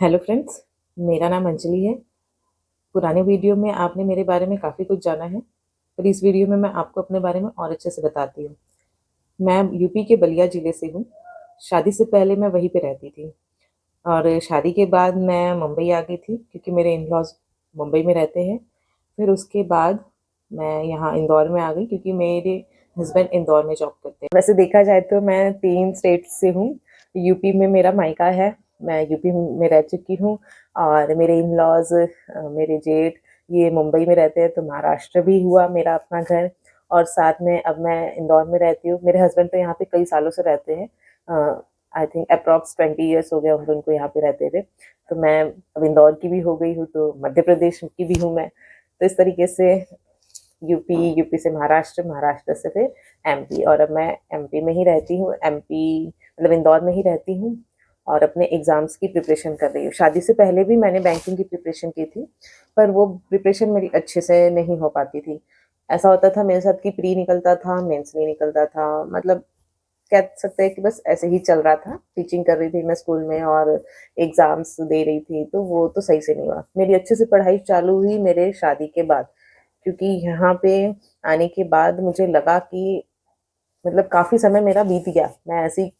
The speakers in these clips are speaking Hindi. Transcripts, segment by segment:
हेलो फ्रेंड्स, मेरा नाम अंजलि है। पुराने वीडियो में आपने मेरे बारे में काफ़ी कुछ जाना है, पर इस वीडियो में मैं आपको अपने बारे में और अच्छे से बताती हूँ। मैं यूपी के बलिया ज़िले से हूँ। शादी से पहले मैं वहीं पे रहती थी और शादी के बाद मैं मुंबई आ गई थी क्योंकि मेरे इन-लॉज़ मुंबई में रहते हैं। फिर उसके बाद मैं यहाँ इंदौर में आ गई क्योंकि मेरे हस्बैंड इंदौर में जॉब करते हैं। वैसे देखा जाए तो मैं 3 स्टेट से हूँ। यूपी में मेरा मायका है, मैं यूपी में रह चुकी हूँ और मेरे इन-लॉज़ मेरे जेठ ये मुंबई में रहते हैं, तो महाराष्ट्र भी हुआ मेरा अपना घर और साथ में अब मैं इंदौर में रहती हूँ। मेरे हस्बैंड तो यहाँ पे कई सालों से रहते हैं। आई थिंक अप्रॉक्स 20 ईयर्स हो गए होंगे उनको यहाँ पे रहते हुए। तो मैं अब इंदौर की भी हो गई हूँ, तो मध्य प्रदेश की भी हूँ मैं। तो इस तरीके से यूपी, यूपी से महाराष्ट्र, महाराष्ट्र से फिर एमपी और अब मैं एमपी में ही रहती हूँ। एमपी मतलब इंदौर में ही रहती हूँ और अपने एग्ज़ाम्स की प्रिपरेशन कर रही हूँ। शादी से पहले भी मैंने बैंकिंग की प्रिपरेशन की थी, पर वो प्रिपरेशन मेरी अच्छे से नहीं हो पाती थी। ऐसा होता था मेरे साथ कि प्री निकलता था, मेंस नहीं निकलता था। मतलब कह सकते हैं कि बस ऐसे ही चल रहा था। टीचिंग कर रही थी मैं स्कूल में और एग्ज़ाम्स दे रही थी, तो वो तो सही से नहीं हुआ। मेरी अच्छे से पढ़ाई चालू हुई मेरे शादी के बाद, क्योंकि यहाँ पे आने के बाद मुझे लगा कि मतलब काफ़ी समय मेरा बीत गया। मैं ऐसे ही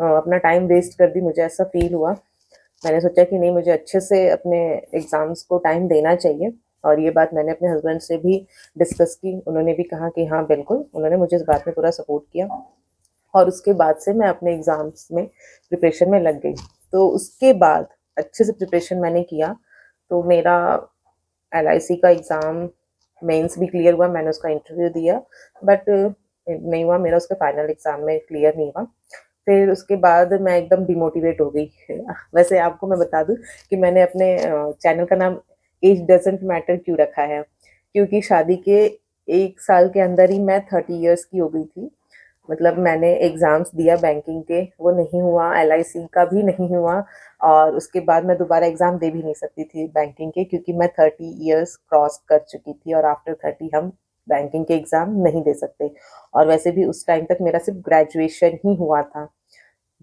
अपना टाइम वेस्ट कर दी, मुझे ऐसा फ़ील हुआ। मैंने सोचा कि नहीं, मुझे अच्छे से अपने एग्ज़ाम्स को टाइम देना चाहिए और ये बात मैंने अपने हस्बैंड से भी डिस्कस की। उन्होंने भी कहा कि हाँ, बिल्कुल। उन्होंने मुझे इस बात में पूरा सपोर्ट किया और उसके बाद से मैं अपने एग्ज़ाम्स में प्रिपरेशन में लग गई। तो उसके बाद अच्छे से प्रिपरेशन मैंने किया, तो मेरा एलआईसी का एग्ज़ाम मेंस भी क्लियर हुआ, मैंने उसका इंटरव्यू दिया, बट नहीं हुआ मेरा, उसके फाइनल एग्ज़ाम में क्लियर नहीं हुआ। फिर उसके बाद मैं एकदम डिमोटिवेट हो गई। वैसे आपको मैं बता दूँ कि मैंने अपने चैनल का नाम एज डज़न्ट मैटर क्यों रखा है, क्योंकि शादी के 1 साल के अंदर ही मैं 30 इयर्स की हो गई थी। मतलब मैंने एग्ज़ाम्स दिया बैंकिंग के, वो नहीं हुआ, एलआईसी का भी नहीं हुआ और उसके बाद मैं दोबारा एग्ज़ाम दे भी नहीं सकती थी बैंकिंग के, क्योंकि मैं 30 इयर्स क्रॉस कर चुकी थी और आफ्टर 30 हम बैंकिंग के एग्ज़ाम नहीं दे सकते। और वैसे भी उस टाइम तक मेरा सिर्फ़ ग्रेजुएशन ही हुआ था।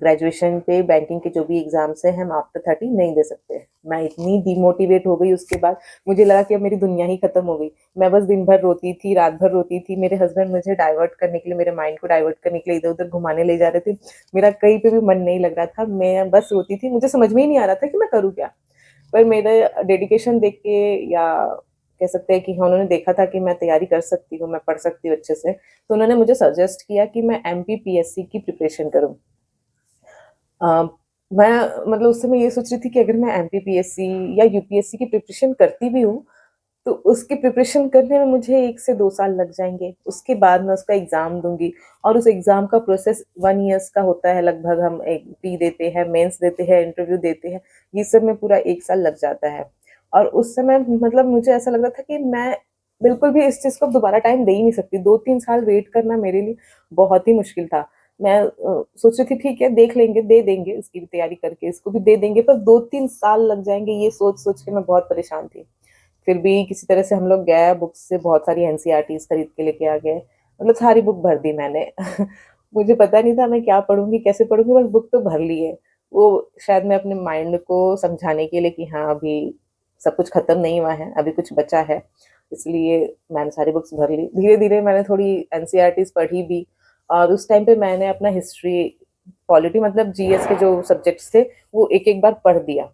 ग्रेजुएशन पे बैंकिंग के जो भी एग्ज़ाम्स हैं हम आफ्टर 30 नहीं दे सकते। मैं इतनी डिमोटिवेट हो गई उसके बाद, मुझे लगा कि अब मेरी दुनिया ही खत्म हो गई। मैं बस दिन भर रोती थी, रात भर रोती थी। मेरे हस्बैंड मुझे डाइवर्ट करने के लिए, मेरे माइंड को डाइवर्ट करने के लिए इधर-उधर घुमाने ले जा रहे थे। मेरा कहीं पे भी मन नहीं लग रहा था। मैं बस रोती थी, मुझे समझ में ही नहीं आ रहा था कि मैं करूँ क्या? पर मेरा डेडिकेशन देख के, या कह सकते हैं कि हाँ, उन्होंने देखा था कि मैं तैयारी कर सकती हूँ, मैं पढ़ सकती हूँ अच्छे से, तो उन्होंने मुझे सजेस्ट किया कि मैं एमपीपीएससी की प्रिपरेशन करूँ। अ, मैं मतलब उस समय ये सोच रही थी कि अगर मैं एमपीपीएससी या यूपीएससी की प्रिपरेशन करती भी हूँ, तो उसकी प्रिपरेशन करने में मुझे 1 से 2 साल लग जाएँगे। उसके बाद मैं उसका एग्ज़ाम दूँगी और उस एग्ज़ाम का प्रोसेस 1 ईयर्स का होता है लगभग। हम एक प्री देते हैं, मेंस देते हैं, इंटरव्यू देते हैं। ये सब में पूरा 1 साल लग जाता है और उस समय मतलब मुझे ऐसा लग रहा था कि मैं बिल्कुल भी इस चीज़ को दोबारा टाइम दे ही नहीं सकती। 2-3 साल वेट करना मेरे लिए बहुत ही मुश्किल था। मैं सोच रही थी ठीक है, देख लेंगे, दे देंगे, इसकी भी तैयारी करके इसको भी दे देंगे, पर 2-3 साल लग जाएँगे, ये सोच-सोच के मैं बहुत परेशान थी। फिर भी किसी तरह से हम लोग गए, बुक्स से बहुत सारी एनसीईआरटीज़ खरीद के लेके आ गए। मतलब सारी बुक भर दी मैंने। मुझे पता नहीं था मैं क्या पढ़ूँगी, कैसे पढ़ूँगी, बस बुक तो भर ली है। वो शायद मैं अपने माइंड को समझाने के लिए कि हाँ, अभी सब कुछ खत्म नहीं हुआ है, अभी कुछ बचा है, इसलिए मैंने सारी बुक्स भर ली। धीरे-धीरे मैंने थोड़ी एनसीईआरटीज़ पढ़ी भी और उस टाइम पे मैंने अपना हिस्ट्री, पॉलिटी मतलब जीएस के जो सब्जेक्ट्स थे, वो एक-एक बार पढ़ दिया।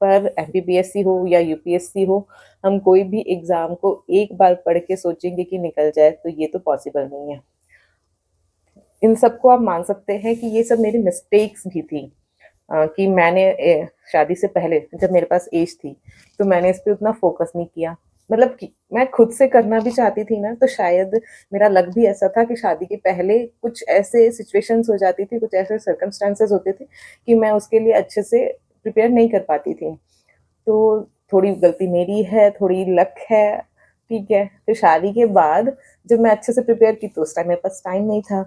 पर एमपीपीएससी हो या यूपीएससी हो, हम कोई भी एग्ज़ाम को एक बार पढ़ के सोचेंगे कि निकल जाए, तो ये तो पॉसिबल नहीं है। इन सबको आप मान सकते हैं कि ये सब मेरी मिस्टेक्स भी थी, कि मैंने शादी से पहले जब मेरे पास एज थी, तो मैंने इस पे उतना फ़ोकस नहीं किया। मतलब कि मैं खुद से करना भी चाहती थी ना, तो शायद मेरा लक भी ऐसा था कि शादी के पहले कुछ ऐसे सिचुएशंस हो जाती थी, कुछ ऐसे सर्कमस्टेंसेस होते थे कि मैं उसके लिए अच्छे से प्रिपेयर नहीं कर पाती थी। तो थोड़ी गलती मेरी है, थोड़ी लक है, ठीक है। फिर शादी के बाद जब मैं अच्छे से प्रिपेयर की, तो उस टाइम मेरे पास टाइम नहीं था।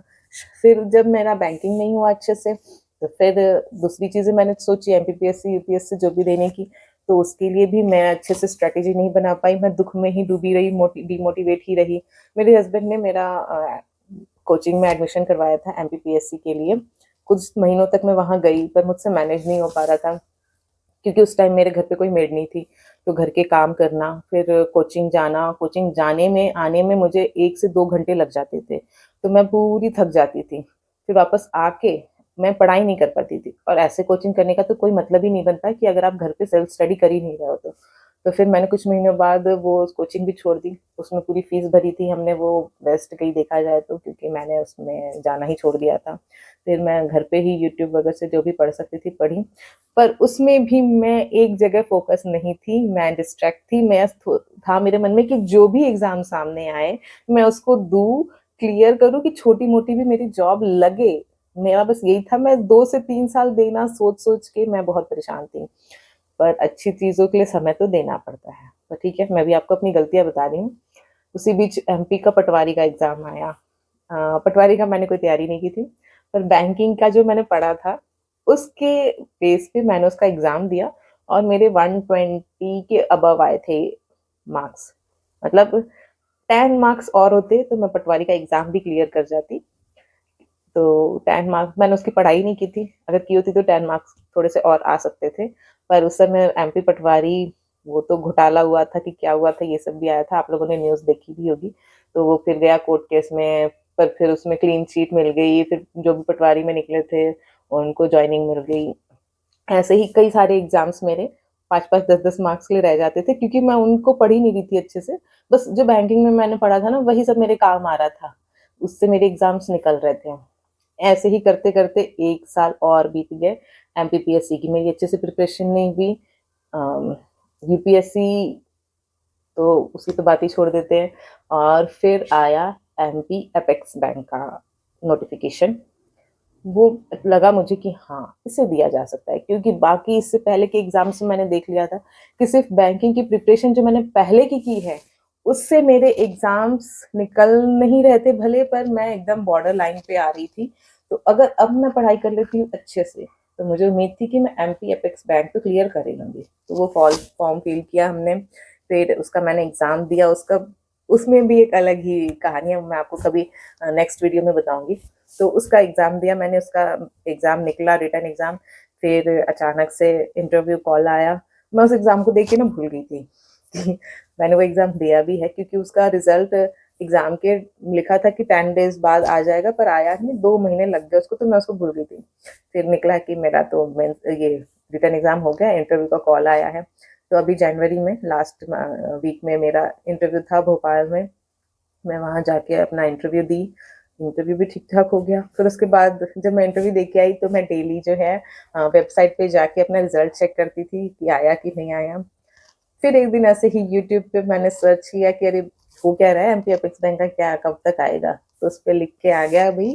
फिर जब मेरा बैंकिंग नहीं हुआ अच्छे से, तो फिर दूसरी चीज़ें मैंने सोची एमपीपीएससी, यूपीएससी जो भी देने की, तो उसके लिए भी मैं अच्छे से स्ट्रैटेजी नहीं बना पाई। मैं दुःख में ही डूबी रही, डिमोटिवेट ही रही। मेरे हस्बैंड ने मेरा कोचिंग में एडमिशन करवाया था एमपीपीएससी के लिए। कुछ महीनों तक मैं वहाँ गई, पर मुझसे मैनेज नहीं हो पा रहा था। क्योंकि उस टाइम मेरे घर पे कोई मेड नहीं थी। तो घर के काम करना, फिर कोचिंग जाना, कोचिंग जाने में आने में मुझे 1 से 2 घंटे लग जाते थे। तो मैं पूरी थक जाती थी। फिर वापस आके मैं पढ़ाई नहीं कर पाती थी, और ऐसे कोचिंग करने का तो कोई मतलब ही नहीं बनता कि अगर आप घर पे सेल्फ स्टडी कर ही नहीं रहे हो तो। तो फिर मैंने कुछ महीनों बाद वो कोचिंग भी छोड़ दी। उसमें पूरी फीस भरी थी हमने, वो वेस्ट गई देखा जाए तो, क्योंकि मैंने उसमें जाना ही छोड़ दिया था। फिर मैं घर पे ही यूट्यूब वगैरह से जो भी पढ़ सकती थी पढ़ी। पर उसमें भी मैं एक जगह फोकस नहीं थी, मैं डिस्ट्रैक्ट थी। मैं था मेरे मन में कि जो भी एग्जाम सामने आए मैं उसको दूं, क्लियर करूं कि छोटी मोटी भी मेरी जॉब लगे। मेरा बस यही था। मैं 2 से 3 साल देना सोच सोच के मैं बहुत परेशान थी। पर अच्छी चीजों के लिए समय तो देना पड़ता है। तो ठीक है, मैं भी आपको अपनी गलतियां बता रही हूँ। उसी बीच एमपी का पटवारी का एग्जाम आया। पटवारी का मैंने कोई तैयारी नहीं की थी, पर बैंकिंग का जो मैंने पढ़ा था उसके बेस पे मैंने उसका एग्जाम दिया, और मेरे 120 के अबव आए थे मार्क्स। मतलब 10 मार्क्स और होते तो मैं पटवारी का एग्जाम भी क्लियर कर जाती। तो 10 मार्क्स मैंने उसकी पढ़ाई नहीं की थी। अगर की होती तो 10 मार्क्स थोड़े से और आ सकते थे। पर उस समय एमपी पटवारी, वो तो घोटाला हुआ था कि क्या हुआ था, ये सब भी आया था, आप लोगों ने न्यूज़ देखी भी होगी। तो वो फिर गया कोर्ट केस में, पर फिर उसमें क्लीन चिट मिल गई। फिर जो भी पटवारी में निकले थे उनको जॉइनिंग मिल गई। ऐसे ही कई सारे एग्जाम्स मेरे 5-5, 10-10 मार्क्स के लिए रह जाते थे, क्योंकि मैं उनको पढ़ ही नहीं रही थी अच्छे से। बस जो बैंकिंग में मैंने पढ़ा था ना, वही सब मेरे काम आ रहा था। उससे मेरे एग्जाम्स निकल रहे थे। ऐसे ही करते करते 1 साल और बीत गए। एमपीपीएससी की मेरी अच्छे से प्रिपरेशन नहीं हुई। यूपीएससी तो उसकी तो बात ही छोड़ देते हैं। और फिर आया एमपी अपेक्स बैंक का नोटिफिकेशन। वो लगा मुझे कि हाँ, इसे दिया जा सकता है, क्योंकि बाकी इससे पहले के एग्जाम्स में मैंने देख लिया था कि सिर्फ बैंकिंग की प्रिपरेशन जो मैंने पहले की है, उससे मेरे एग्जाम्स निकल नहीं रहे थे भले, पर मैं एकदम बॉर्डर लाइन पे आ रही थी। तो अगर अब मैं पढ़ाई कर लेती हूँ अच्छे से, तो मुझे उम्मीद थी कि मैं एमपी अपेक्स बैंक तो क्लियर कर ही लूंगी। तो वो फॉर्म फिल किया हमने। फिर उसका मैंने एग्जाम दिया। उसका उसमें भी एक अलग ही कहानी है, मैं आपको कभी नेक्स्ट वीडियो में बताऊंगी। तो उसका एग्जाम दिया मैंने, उसका एग्जाम निकला, रिटर्न एग्जाम। फिर अचानक से इंटरव्यू कॉल आया। मैं उस एग्जाम को देख के ना भूल गई थी कि मैंने वो एग्जाम दिया भी है, क्योंकि उसका रिजल्ट एग्जाम के लिखा था कि 10 डेज बाद आ जाएगा, पर आया नहीं। 2 महीने लग गए उसको, तो मैं उसको भूल गई थी। फिर निकला कि मेरा तो ये रिटर्न एग्जाम हो गया, इंटरव्यू का कॉल आया है। तो अभी जनवरी में लास्ट वीक में मेरा इंटरव्यू था भोपाल में। मैं वहां जाके अपना इंटरव्यू दी। इंटरव्यू भी ठीक ठाक हो गया। फिर उसके बाद जब मैं इंटरव्यू दे के आई, तो मैं डेली जो है वेबसाइट पे जाके अपना रिजल्ट चेक करती थी कि आया कि नहीं आया। फिर एक दिन ऐसे ही यूट्यूब पे मैंने सर्च किया कि अरे हो क्या रहा है, एमपी अपेक्स बैंक का क्या कब तक आएगा। तो उस पर लिख के आ गया भाई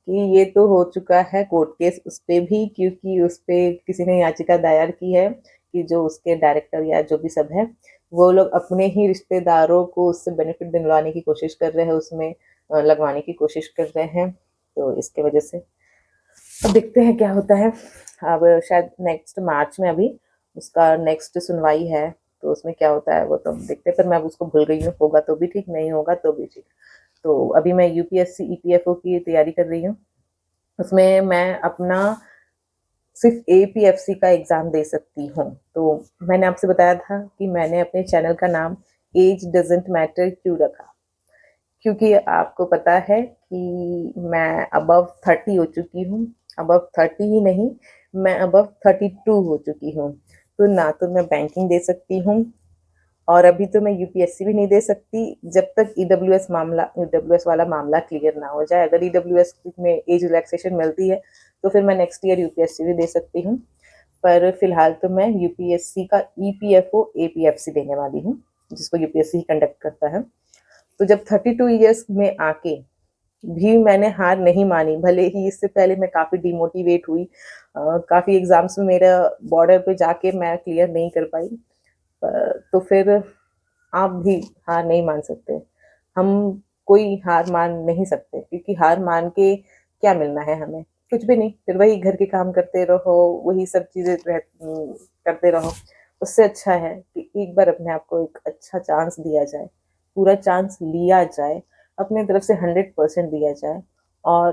कि ये तो हो चुका है कोर्ट केस उस पे भी, क्योंकि उस पे किसी ने याचिका दायर की है कि जो उसके डायरेक्टर या जो भी सब है, वो लोग अपने ही रिश्तेदारों को उससे बेनिफिट दिलवाने की कोशिश कर रहे हैं, उसमें लगवाने की कोशिश कर रहे हैं। तो इसके वजह से अब देखते हैं क्या होता है। अब शायद नेक्स्ट मार्च में अभी उसका नेक्स्ट सुनवाई है। तो उसमें क्या होता है वो तो हम देखते हैं। पर मैं अब उसको भूल गई हूँ, होगा तो भी ठीक, नहीं होगा तो भी ठीक। तो अभी मैं यूपीएससी ईपीएफओ की तैयारी कर रही हूँ। उसमें मैं अपना सिर्फ एपीएफसी का एग्जाम दे सकती हूँ। तो मैंने आपसे बताया था कि मैंने अपने चैनल का नाम एज डजेंट मैटर क्यों रखा, क्योंकि आपको पता है कि मैं अबव 30 हो चुकी हूँ। अबव 30 ही नहीं, मैं अबव 32 हो चुकी हूँ। तो ना तो मैं बैंकिंग दे सकती हूँ, और अभी तो मैं यूपीएससी भी नहीं दे सकती जब तक ईडब्ल्यूएस वाला मामला क्लियर ना हो जाए। अगर ईडब्ल्यूएस में एज रिलैक्सेशन मिलती है तो फिर मैं नेक्स्ट ईयर यूपीएससी भी दे सकती हूँ। पर फिलहाल तो मैं यूपीएससी का ईपीएफओ एपीएफसी देने वाली हूँ, जिसको यूपीएससी ही कंडक्ट करता है। तो जब 32 ईयर्स में आके भी मैंने हार नहीं मानी, भले ही इससे पहले मैं काफ़ी डिमोटिवेट हुई। काफ़ी एग्जाम्स में मेरा बॉर्डर पे जाके मैं क्लियर नहीं कर पाई। तो फिर आप भी हार नहीं मान सकते। हम कोई हार मान नहीं सकते, क्योंकि हार मान के क्या मिलना है हमें, कुछ भी नहीं। फिर वही घर के काम करते रहो, वही सब चीज़ें करते रहो। उससे अच्छा है कि एक बार अपने आप को एक अच्छा चांस दिया जाए, पूरा चांस लिया जाए, अपने तरफ से 100% दिया जाए, और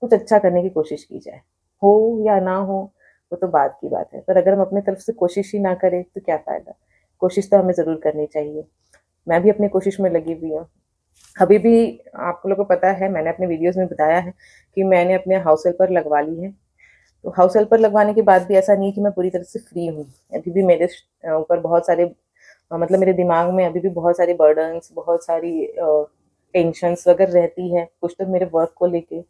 कुछ अच्छा करने की कोशिश की जाए। हो या ना हो, वो तो बाद की बात है। पर अगर हम अपनी तरफ से कोशिश ही ना करें तो क्या फ़ायदा? कोशिश तो हमें ज़रूर करनी चाहिए। मैं भी अपनी कोशिश में लगी हुई हूँ। अभी भी आप लोगों को पता है, मैंने अपने वीडियोज़ में बताया है कि मैंने अपने हाउस हेल्पर लगवा ली है। तो हाउस हेल्पर लगवाने के बाद भी ऐसा नहीं है कि मैं पूरी तरह से फ्री हूँ। अभी भी मेरे ऊपर बहुत सारे मतलब मेरे दिमाग में अभी भी बहुत सारे बर्डन्स, बहुत सारी टेंशन्स वगैरह रहती हैं। कुछ तो मेरे वर्क को लेके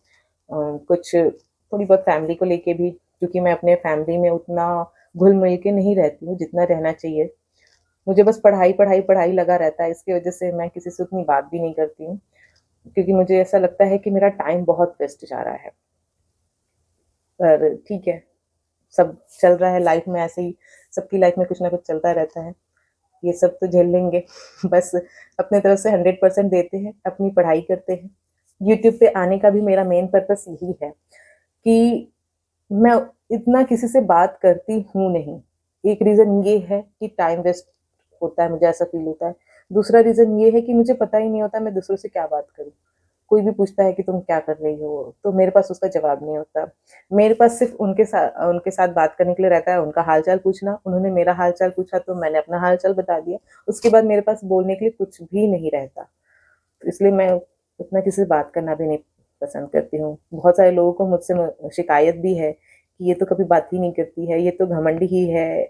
कुछ थोड़ी बहुत फैमिली को लेके भी, क्योंकि मैं अपने फैमिली में उतना घुल-मिल के नहीं रहती हूँ जितना रहना चाहिए। मुझे बस पढ़ाई, पढ़ाई, पढ़ाई लगा रहता है, इसकी वजह से मैं किसी से उतनी बात भी नहीं करती हूँ, क्योंकि मुझे ऐसा लगता है कि मेरा टाइम बहुत वेस्ट जा रहा है। पर ठीक है, सब चल रहा है लाइफ में ऐसे ही, सबकी लाइफ में कुछ ना कुछ चलता रहता है। ये सब तो झेल लेंगे। बस अपनी तरफ से 100% देते हैं, अपनी पढ़ाई करते हैं। यूट्यूब पे आने का भी मेरा मेन पर्पस यही है कि मैं इतना किसी से बात करती हूँ नहीं। एक रीज़न ये है कि टाइम वेस्ट होता है, मुझे ऐसा फ़ील होता है। दूसरा रीज़न ये है कि मुझे पता ही नहीं होता मैं दूसरों से क्या बात करूँ। कोई भी पूछता है कि तुम क्या कर रही हो? तो मेरे पास उसका जवाब नहीं होता। मेरे पास सिर्फ़ उनके साथ बात करने के लिए रहता है, उनका हाल-चाल पूछना। उन्होंने मेरा हाल-चाल पूछा तो मैंने अपना हाल-चाल बता दिया। उसके बाद मेरे पास बोलने के लिए कुछ भी नहीं रहता। तो इसलिए मैं उतना किसी से बात करना भी नहीं पसंद करती हूँ। बहुत सारे लोगों को मुझसे शिकायत भी है कि ये तो कभी बात ही नहीं करती है, ये तो घमंडी ही है।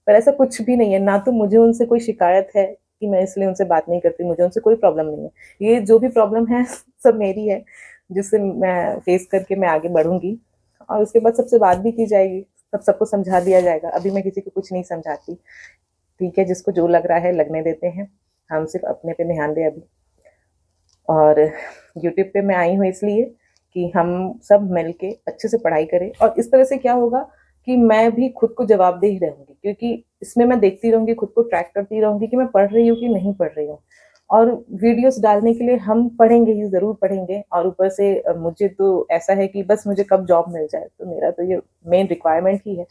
पर ऐसा कुछ भी नहीं है, ना तो मुझे उनसे कोई शिकायत है कि मैं इसलिए उनसे बात नहीं करती, मुझे उनसे कोई प्रॉब्लम नहीं है। ये जो भी प्रॉब्लम है सब मेरी है, जिससे मैं फेस करके मैं आगे बढ़ूँगी और उसके बाद सबसे बात भी की जाएगी, तब सबको समझा दिया जाएगा। अभी मैं किसी को कुछ नहीं समझाती। ठीक है, जिसको जो लग रहा है लगने देते हैं। हम सिर्फ़ अपने पे ध्यान दें अभी। और यूट्यूब पे मैं आई हूँ इसलिए कि हम सब मिल के अच्छे से पढ़ाई करें, और इस तरह से क्या होगा कि मैं भी खुद को जवाबदेह रहूँगी, क्योंकि इसमें मैं देखती रहूँगी, खुद को ट्रैक करती रहूँगी कि मैं पढ़ रही हूँ कि नहीं पढ़ रही हूँ। और वीडियोज़ डालने के लिए हम पढ़ेंगे ही, ज़रूर पढ़ेंगे, और ऊपर से मुझे तो ऐसा है कि बस मुझे कब जॉब मिल जाए, तो मेरा तो ये मेन रिक्वायरमेंट ही है।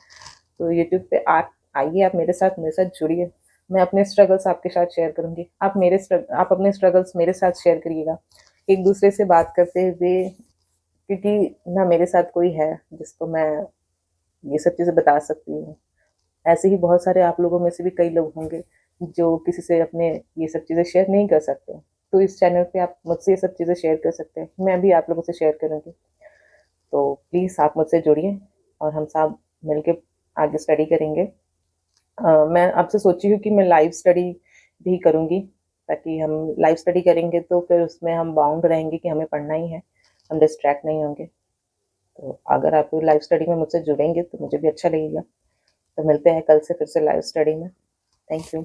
तो यूट्यूब पे आइए, आप मेरे साथ जुड़िए। मैं अपने स्ट्रगल्स आपके साथ शेयर करूँगी। आप अपने स्ट्रगल्स मेरे साथ शेयर करिएगा। एक-दूसरे से बात करते हुए, क्योंकि ना मेरे साथ कोई है जिसको मैं ये सब चीज़ें बता सकती हूँ। ऐसे ही बहुत सारे आप लोगों में से भी कई लोग होंगे जो किसी से अपने ये सब चीज़ें शेयर नहीं कर सकते। तो इस चैनल पे आप मुझसे ये सब चीज़ें शेयर कर सकते हैं। मैं भी आप लोगों से शेयर करूँगी। तो प्लीज़ आप मुझसे जुड़िए और हम सब मिलके आगे स्टडी करेंगे। मैं आपसे सोची हूँ कि मैं लाइव स्टडी भी करूँगी, ताकि हम लाइव स्टडी करेंगे तो फिर उसमें हम बाउंड रहेंगे कि हमें पढ़ना ही है, हम डिस्ट्रैक्ट नहीं होंगे। तो अगर आप लाइव स्टडी में मुझसे जुड़ेंगे तो मुझे भी अच्छा लगेगा। तो मिलते हैं कल से फिर से लाइव स्टडी में। Thank you.